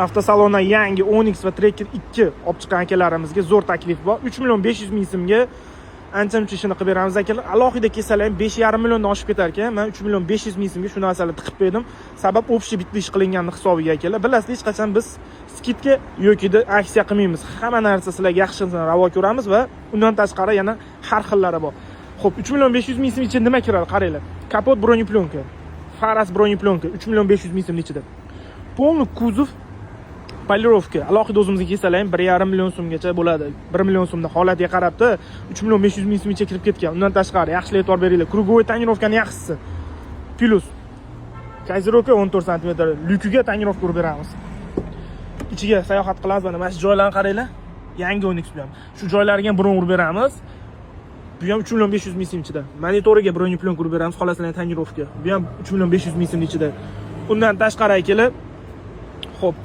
Avtosalondan yangi Onyx va Tracker 2 olib chiqqan akalarimizga zo'r taklif bor. 3.500.000 so'mga ancha-muncha ishini qilib beramiz akalar. Alohida kelsalar ham 5,5 milliondan oshib ketar ekan. Men 3.500.000 so'mga shu narsalarni tiqib berdim. Sabab общий bitta ish qilinganini hisobiga akalar. Bilasizlar, hech qachon biz skidka yoki aksiya qilmaymiz. Hamma narsa sizlarga yaxshidan ravo ko'ramiz va undan tashqari yana har xillari bor. Xo'p, 3.500.000 so'm ichida nima kiradi? Qaranglar. Kapot broneplyonka, faras broneplyonka 3.500.000 so'm ichida. Полный kuzov polirovka. Alohida o'zimizga kelsalar ham 1,5 million so'mgacha bo'ladi. 1 million so'mda holatiga qarabda 3.500.000 so'mgacha kirib ketgan. Undan tashqari yaxshi e'tibor beringlar. Krugovoy tonirovkaning yaxshisi. Plus kazirovka 14 sm, lyukiga tonirovka urib beramiz. Ichiga sayohat qilamiz. Mana shu joylarni qaranglar. Yangi Onyx bu ham. Shu joylariga ham bron urib beramiz. Bu ham 3.500.000 so'm ichida. Monitoriga broneplyonka urib beramiz. Xolaslar tonirovka. Bu ham 3.500.000 so'm ichida. Undan tashqari kelib, xo'p,